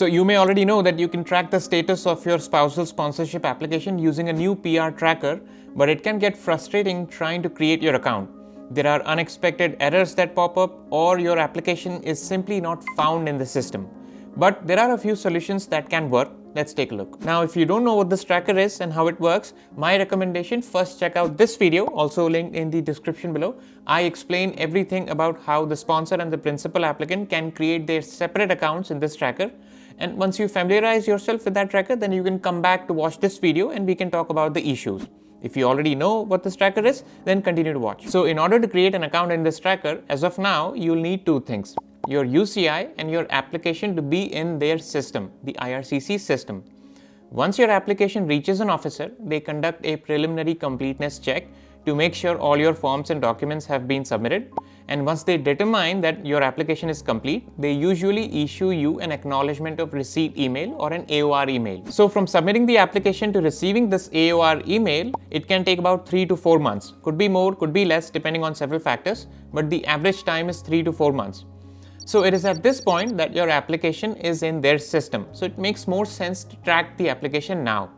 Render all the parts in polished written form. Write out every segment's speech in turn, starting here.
So you may already know that you can track the status of your spousal sponsorship application using a new PR tracker, but it can get frustrating trying to create your account. There are unexpected errors that pop up, or your application is simply not found in the system. But there are a few solutions that can work. Let's take a look. Now, if you don't know what this tracker is and how it works, my recommendation, first check out this video, also linked in the description below. I explain everything about how the sponsor and the principal applicant can create their separate accounts in this tracker. And once you familiarize yourself with that tracker, then you can come back to watch this video and we can talk about the issues. If you already know what this tracker is, then continue to watch. So in order to create an account in this tracker, as of now, you'll need two things: your UCI and your application to be in their system, the IRCC system. Once your application reaches an officer, they conduct a preliminary completeness check to make sure all your forms and documents have been submitted. And once they determine that your application is complete, they usually issue you an acknowledgement of receipt email or an AOR email. So from submitting the application to receiving this AOR email, it can take about 3 to 4 months. Could be more, could be less, depending on several factors, but the average time is 3 to 4 months. So it is at this point that your application is in their system. So it makes more sense to track the application now.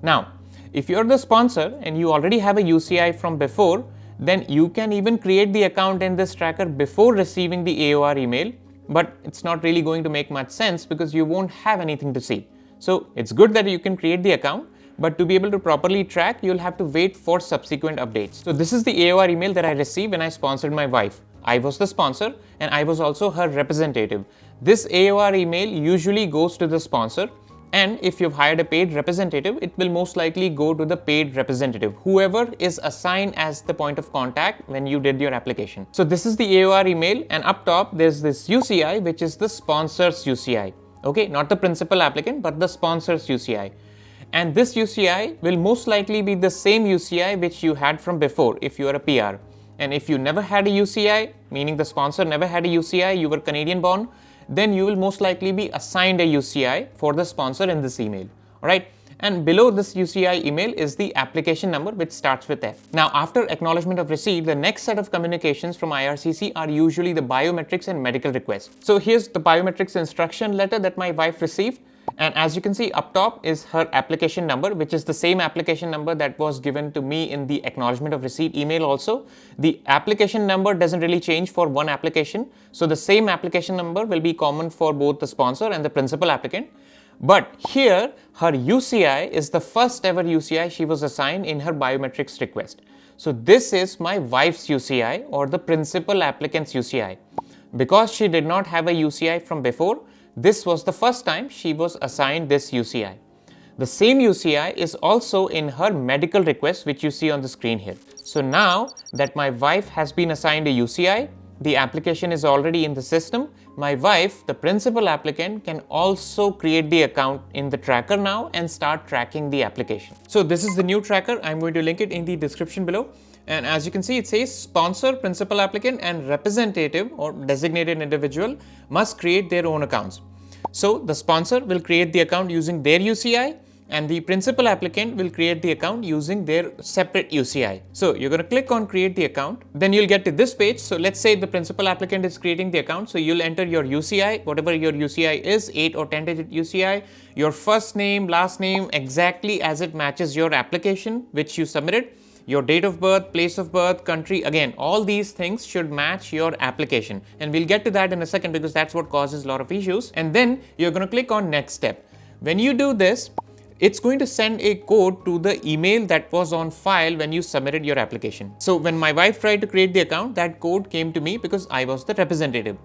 Now, if you're the sponsor and you already have a UCI from before, then you can even create the account in this tracker before receiving the AOR email, but it's not really going to make much sense because you won't have anything to see. So it's good that you can create the account, but to be able to properly track, you'll have to wait for subsequent updates. So this is the AOR email that I received when I sponsored my wife. I was the sponsor and I was also her representative. This AOR email usually goes to the sponsor, and if you've hired a paid representative, it will most likely go to the paid representative, whoever is assigned as the point of contact when you did your application. So this is the AOR email, and up top there's this UCI, which is the sponsor's UCI. Okay, not the principal applicant, but the sponsor's UCI. And this UCI will most likely be the same UCI which you had from before if you are a PR. And if you never had a UCI, meaning the sponsor never had a UCI, you were Canadian born, then you will most likely be assigned a UCI for the sponsor in this email. Alright, and below this UCI email is the application number, which starts with F. Now, after acknowledgement of receipt, the next set of communications from IRCC are usually the biometrics and medical requests. So here's the biometrics instruction letter that my wife received. And as you can see, up top is her application number, which is the same application number that was given to me in the acknowledgement of receipt email also. The application number doesn't really change for one application. So the same application number will be common for both the sponsor and the principal applicant. But here, her UCI is the first ever UCI she was assigned in her biometrics request. So this is my wife's UCI, or the principal applicant's UCI. Because she did not have a UCI from before, this was the first time she was assigned this UCI. The same UCI is also in her medical request, which you see on the screen here. So now that my wife has been assigned a UCI, the application is already in the system. My wife, the principal applicant, can also create the account in the tracker now and start tracking the application. So this is the new tracker. I'm going to link it in the description below. And as you can see, it says sponsor, principal applicant, and representative or designated individual must create their own accounts. So the sponsor will create the account using their UCI, and the principal applicant will create the account using their separate UCI. So you're going to click on create the account. Then you'll get to this page. So let's say the principal applicant is creating the account. So you'll enter your UCI, whatever your UCI is, 8 or 10 digit UCI, your first name, last name, exactly as it matches your application which you submitted. Your date of birth, place of birth, country, again, all these things should match your application. And we'll get to that in a second because that's what causes a lot of issues. And then you're going to click on next step. When you do this, it's going to send a code to the email that was on file when you submitted your application. So when my wife tried to create the account, that code came to me because I was the representative.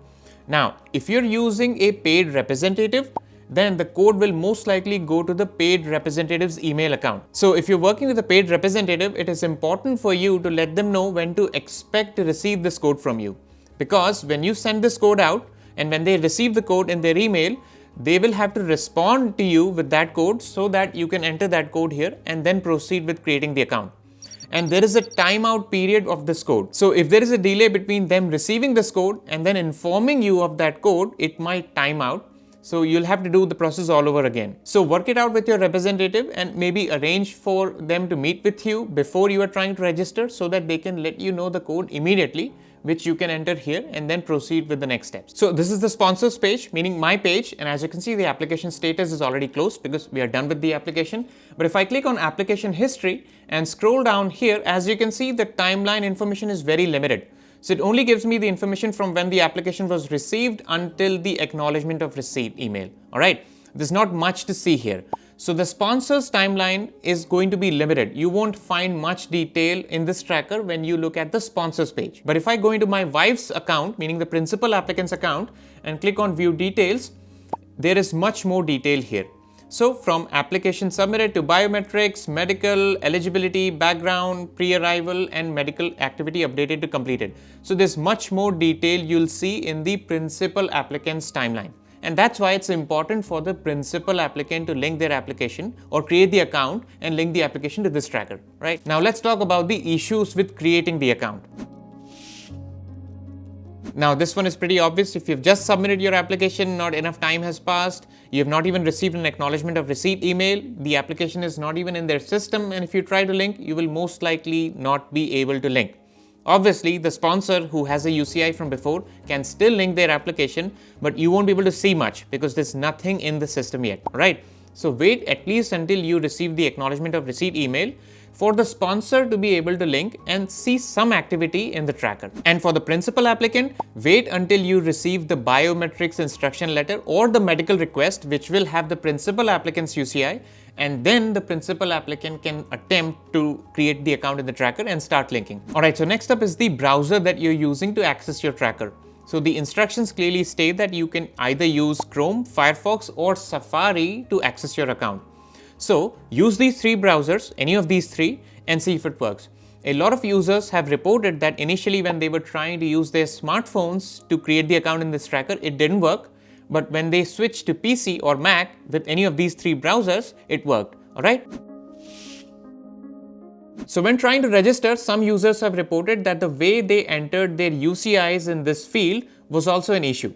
Now, if you're using a paid representative, then the code will most likely go to the paid representative's email account. So if you're working with a paid representative, it is important for you to let them know when to expect to receive this code from you. Because when you send this code out and when they receive the code in their email, they will have to respond to you with that code so that you can enter that code here and then proceed with creating the account. And there is a timeout period of this code. So if there is a delay between them receiving this code and then informing you of that code, it might time out. So you'll have to do the process all over again. So work it out with your representative and maybe arrange for them to meet with you before you are trying to register so that they can let you know the code immediately which you can enter here and then proceed with the next steps. So this is the sponsors page, meaning my page, and as you can see, the application status is already closed because we are done with the application. But if I click on application history and scroll down here, as you can see, the timeline information is very limited. So it only gives me the information from when the application was received until the acknowledgement of receipt email. All right, there's not much to see here. So the sponsors timeline is going to be limited. You won't find much detail in this tracker when you look at the sponsors page. But if I go into my wife's account, meaning the principal applicant's account, and click on view details, there is much more detail here. So from application submitted to biometrics, medical, eligibility, background, pre-arrival, and medical activity updated to completed. So there's much more detail you'll see in the principal applicant's timeline. And that's why it's important for the principal applicant to link their application or create the account and link the application to this tracker, right? Now let's talk about the issues with creating the account. Now this one is pretty obvious. If you've just submitted your application, not enough time has passed, you have not even received an acknowledgement of receipt email, the application is not even in their system, and if you try to link, you will most likely not be able to link. Obviously, the sponsor who has a UCI from before can still link their application, but you won't be able to see much because there's nothing in the system yet, right? So wait at least until you receive the acknowledgement of receipt email for the sponsor to be able to link and see some activity in the tracker. And for the principal applicant, wait until you receive the biometrics instruction letter or the medical request, which will have the principal applicant's UCI, and then the principal applicant can attempt to create the account in the tracker and start linking. Alright, so next up is the browser that you're using to access your tracker. So the instructions clearly state that you can either use Chrome, Firefox, or Safari to access your account. So use these three browsers, any of these three, and see if it works. A lot of users have reported that initially when they were trying to use their smartphones to create the account in this tracker, it didn't work. But when they switched to PC or Mac with any of these three browsers, it worked, all right? So when trying to register, some users have reported that the way they entered their UCIs in this field was also an issue.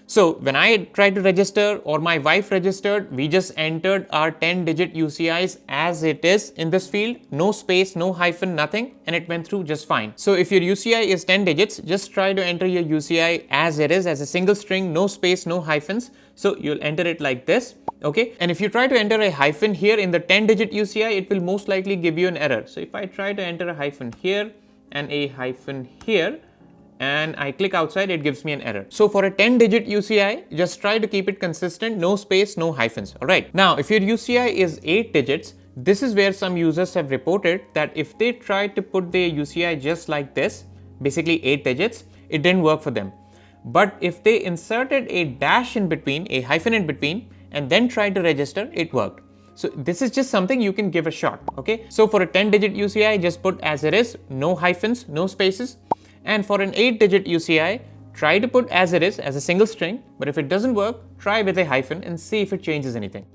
So when I tried to register or my wife registered, we just entered our 10-digit UCIs as it is in this field, no space, no hyphen, nothing, and it went through just fine. So if your UCI is 10 digits, just try to enter your UCI as it is, as a single string, no space, no hyphens. So you'll enter it like this, okay? And if you try to enter a hyphen here in the 10-digit UCI, it will most likely give you an error. So if I try to enter a hyphen here and a hyphen here, and I click outside, it gives me an error. So for a 10-digit UCI, just try to keep it consistent, no space, no hyphens, all right? Now, if your UCI is 8 digits, this is where some users have reported that if they tried to put their UCI just like this, basically 8 digits, it didn't work for them. But if they inserted a dash in between, a hyphen in between, and then tried to register, it worked. So this is just something you can give a shot, okay? So for a 10-digit UCI, just put as it is, no hyphens, no spaces. And for an 8-digit UCI, try to put as it is, as a single string, but if it doesn't work, try with a hyphen and see if it changes anything.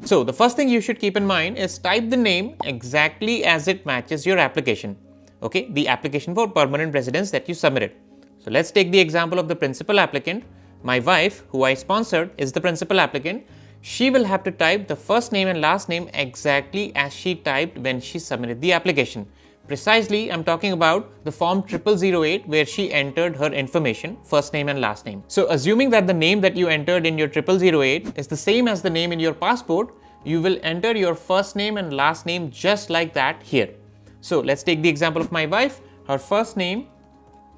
So the first thing you should keep in mind is type the name exactly as it matches your application, okay? The application for permanent residence that you submitted. So let's take the example of the principal applicant. My wife, who I sponsored, is the principal applicant. She will have to type the first name and last name exactly as she typed when she submitted the application. Precisely, I'm talking about the form 0008 where she entered her information, first name and last name. So assuming that the name that you entered in your 0008 is the same as the name in your passport, you will enter your first name and last name just like that here. So let's take the example of my wife, her first name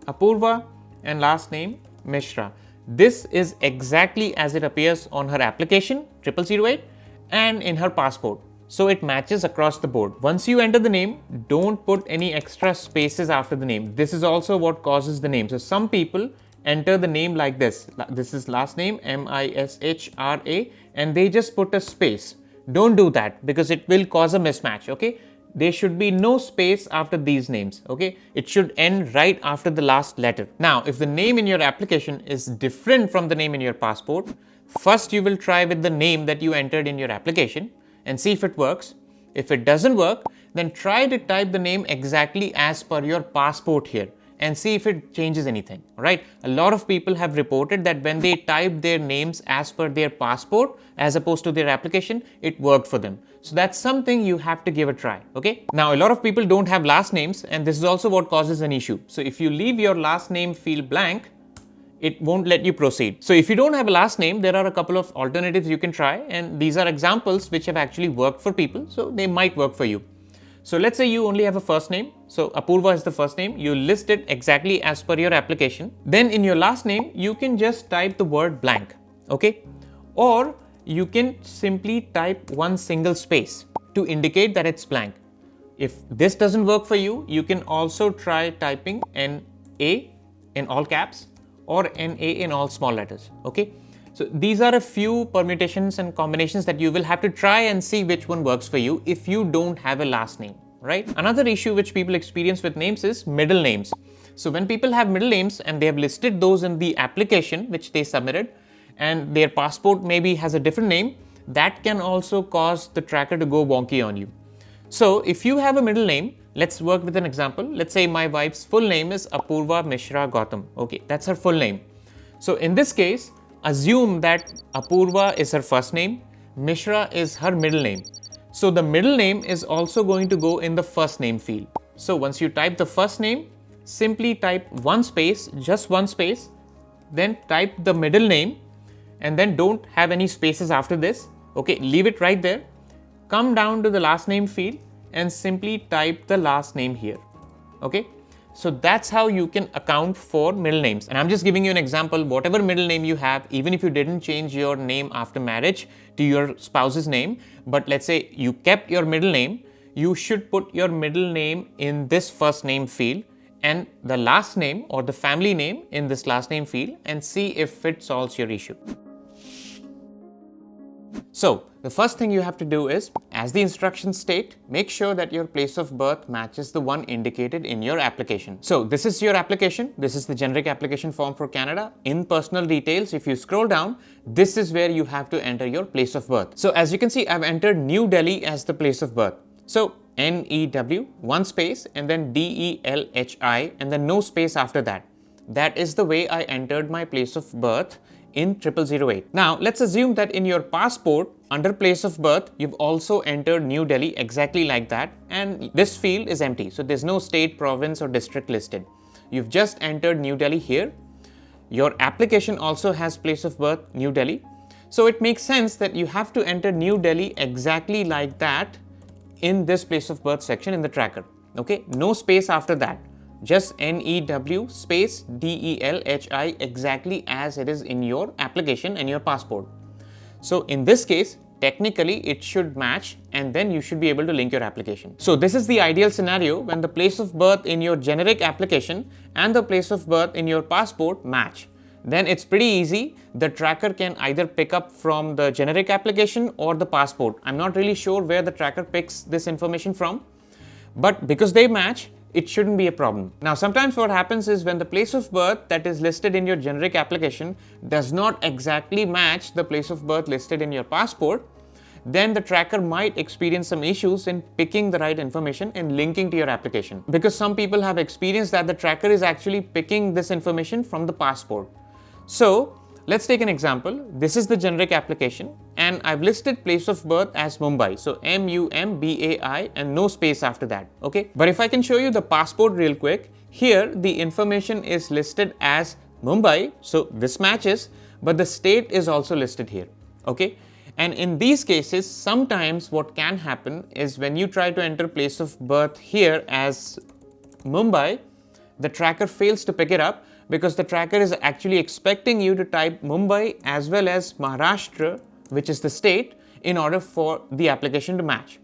Apurva and last name Mishra. This is exactly as it appears on her application 0008 and in her passport. So it matches across the board. Once you enter the name, don't put any extra spaces after the name. This is also what causes the name. So some people enter the name like this. This is last name MYCICRA and they just put a space. Don't do that because it will cause a mismatch, okay? There should be no space after these names, okay? It should end right after the last letter. Now, if the name in your application is different from the name in your passport, first you will try with the name that you entered in your application and see if it works. If it doesn't work, then try to type the name exactly as per your passport here. and see if it changes anything, right? A lot of people have reported that when they type their names as per their passport as opposed to their application, it worked for them. So that's something you have to give a try, okay? Now, a lot of people don't have last names, and this is also what causes an issue. So if you leave your last name field blank, it won't let you proceed. So if you don't have a last name, there are a couple of alternatives you can try, and these are examples which have actually worked for people, so they might work for you. So let's say you only have a first name. So Apurva is the first name. You list it exactly as per your application. Then in your last name, you can just type the word blank, okay? Or you can simply type one single space to indicate that it's blank. If this doesn't work for you, you can also try typing NA in all caps or NA in all small letters, okay? So these are a few permutations and combinations that you will have to try and see which one works for you if you don't have a last name, right? Another issue which people experience with names is middle names. So when people have middle names and they have listed those in the application which they submitted, and their passport maybe has a different name, that can also cause the tracker to go wonky on you. So if you have a middle name, let's work with an example. Let's say my wife's full name is Apurva Mishra Gautam. Okay, that's her full name. So in this case, assume that Apurva is her first name, Mishra is her middle name. So the middle name is also going to go in the first name field. So once you type the first name, simply type one space, just one space, then type the middle name, and then don't have any spaces after this. Okay, leave it right there. Come down to the last name field and simply type the last name here. Okay. So that's how you can account for middle names. And I'm just giving you an example. Whatever middle name you have, even if you didn't change your name after marriage to your spouse's name, but let's say you kept your middle name, you should put your middle name in this first name field and the last name or the family name in this last name field and see if it solves your issue. So the first thing you have to do is, as the instructions state, make sure that your place of birth matches the one indicated in your application. So this is your application. This is the generic application form for Canada. In personal details, if you scroll down, this is where you have to enter your place of birth. So as you can see, I've entered New Delhi as the place of birth. So NEW, one space, and then DELHI, and then no space after that. That is the way I entered my place of birth in 0008. Now, let's assume that in your passport, under place of birth, you've also entered New Delhi exactly like that, and this field is empty. So there's no state, province, or district listed. You've just entered New Delhi here. Your application also has place of birth, New Delhi. So it makes sense that you have to enter New Delhi exactly like that in this place of birth section in the tracker. Okay, no space after that. Just NEW space DELHI exactly as it is in your application and your passport. So in this case, technically it should match and then you should be able to link your application. So this is the ideal scenario when the place of birth in your generic application and the place of birth in your passport match. Then it's pretty easy. The tracker can either pick up from the generic application or the passport. I'm not really sure where the tracker picks this information from, but because they match, it shouldn't be a problem. Now, sometimes what happens is when the place of birth that is listed in your generic application does not exactly match the place of birth listed in your passport, then the tracker might experience some issues in picking the right information and linking to your application. Because some people have experienced that the tracker is actually picking this information from the passport. So let's take an example. This is the generic application and I've listed place of birth as Mumbai. So MUMBAI and no space after that. Okay. But if I can show you the passport real quick, here the information is listed as Mumbai. So this matches, but the state is also listed here. Okay. And in these cases, sometimes what can happen is when you try to enter place of birth here as Mumbai, the tracker fails to pick it up because the tracker is actually expecting you to type Mumbai as well as Maharashtra, which is the state, in order for the application to match.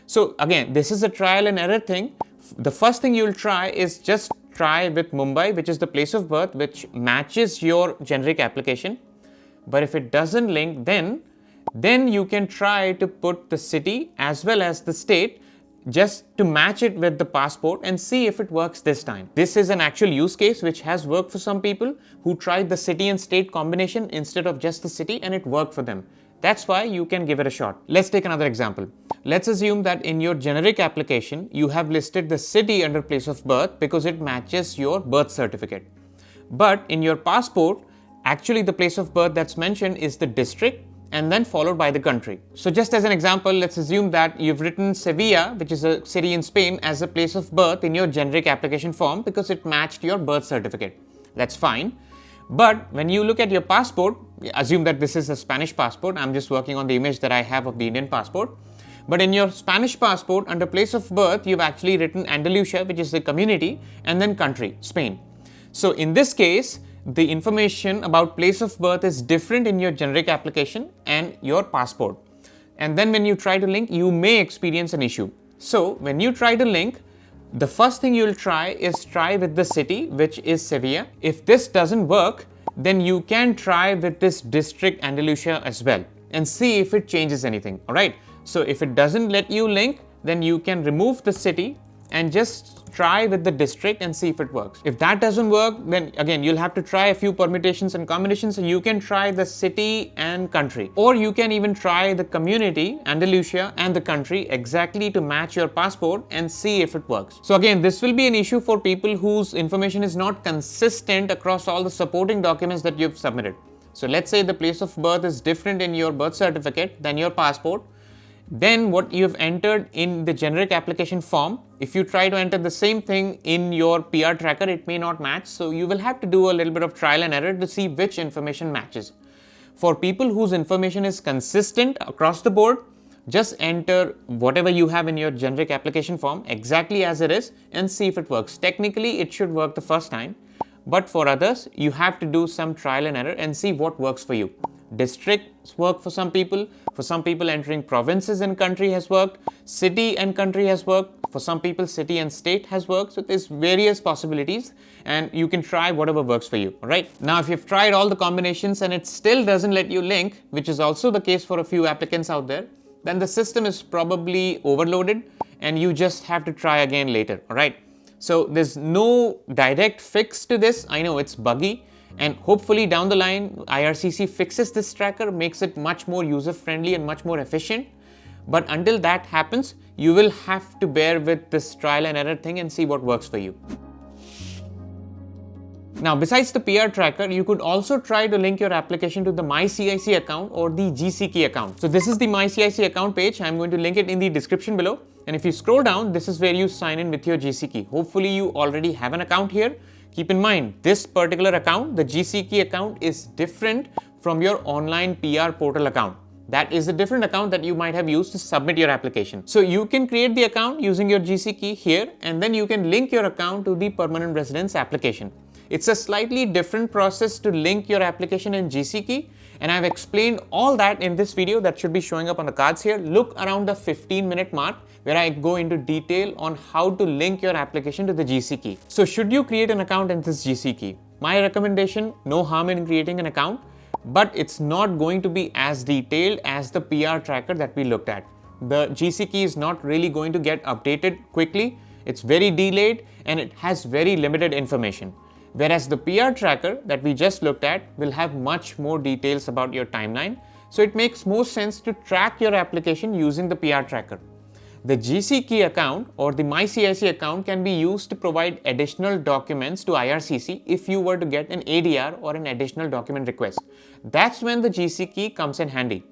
So again, this is a trial and error thing. The first thing you'll try is just try with Mumbai, which is the place of birth, which matches your generic application. But if it doesn't link, then you can try to put the city as well as the state just to match it with the passport and see if it works this time. This is an actual use case which has worked for some people who tried the city and state combination instead of just the city, and it worked for them. That's why you can give it a shot. Let's take another example. Let's assume that in your generic application, you have listed the city under place of birth because it matches your birth certificate. But in your passport, actually the place of birth that's mentioned is the district and then followed by the country. So just as an example, let's assume that you've written Sevilla, which is a city in Spain, as a place of birth in your generic application form because it matched your birth certificate. That's fine. But when you look at your passport, assume that this is a Spanish passport. I'm just working on the image that I have of the Indian passport. But in your Spanish passport, under place of birth, you've actually written Andalusia, which is the community, and then country, Spain. So in this case, the information about place of birth is different in your generic application and your passport. And then when you try to link, you may experience an issue. So when you try to link, the first thing you'll try is try with the city, which is Sevilla. If this doesn't work, then you can try with this district Andalusia as well and see if it changes anything. All right. So if it doesn't let you link, then you can remove the city and just try with the district and see if it works. If that doesn't work, then again, you'll have to try a few permutations and combinations. So you can try the city and country, or you can even try the community, Andalusia, and the country exactly to match your passport and see if it works. So again, this will be an issue for people whose information is not consistent across all the supporting documents that you've submitted. So let's say the place of birth is different in your birth certificate than your passport. Then what you've entered in the generic application form, if you try to enter the same thing in your PR tracker, it may not match. So you will have to do a little bit of trial and error to see which information matches. For people whose information is consistent across the board, just enter whatever you have in your generic application form exactly as it is and see if it works. Technically, it should work the first time. But for others, you have to do some trial and error and see what works for you. Districts work for some people entering provinces and country has worked, city and country has worked, for some people city and state has worked. So there's various possibilities and you can try whatever works for you. All right. Now, if you've tried all the combinations and it still doesn't let you link, which is also the case for a few applicants out there, then the system is probably overloaded and you just have to try again later. All right. So there's no direct fix to this. I know it's buggy. And hopefully down the line, IRCC fixes this tracker, makes it much more user-friendly and much more efficient. But until that happens, you will have to bear with this trial and error thing and see what works for you. Now, besides the PR tracker, you could also try to link your application to the MYCIC account or the GCK account. So this is the MYCIC account page. I'm going to link it in the description below. And if you scroll down, this is where you sign in with your GCK. Hopefully you already have an account here. Keep in mind, this particular account, the GCK account, is different from your online PR portal account. That is a different account that you might have used to submit your application. So you can create the account using your GCK here, and then you can link your account to the permanent residence application. It's a slightly different process to link your application in GCK, and I've explained all that in this video that should be showing up on the cards here. Look around the 15-minute mark where I go into detail on how to link your application to the GCK. So should you create an account in this GCK? My recommendation, no harm in creating an account, but it's not going to be as detailed as the PR tracker that we looked at. The GCK is not really going to get updated quickly. It's very delayed and it has very limited information. Whereas the PR tracker that we just looked at will have much more details about your timeline. So it makes more sense to track your application using the PR tracker. The GCK account or the MYCIC account can be used to provide additional documents to IRCC if you were to get an ADR or an additional document request. That's when the GCK comes in handy.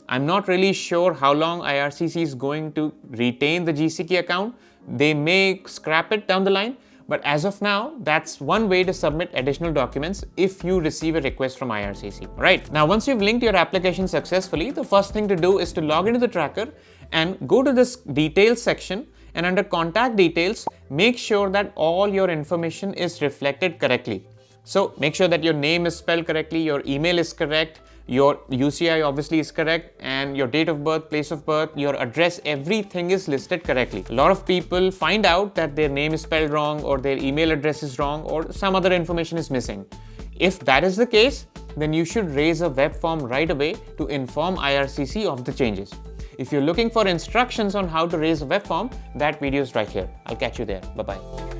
I'm not really sure how long IRCC is going to retain the GCK account. They may scrap it down the line. But as of now, that's one way to submit additional documents if you receive a request from IRCC. Right. Now, once you've linked your application successfully, the first thing to do is to log into the tracker and go to this details section, and under contact details, make sure that all your information is reflected correctly. So make sure that your name is spelled correctly, your email is correct, your UCI obviously is correct, and your date of birth, place of birth, your address, everything is listed correctly. A lot of people find out that their name is spelled wrong or their email address is wrong or some other information is missing. If that is the case, then you should raise a web form right away to inform IRCC of the changes. If you're looking for instructions on how to raise a web form, that video is right here. I'll catch you there. Bye-bye.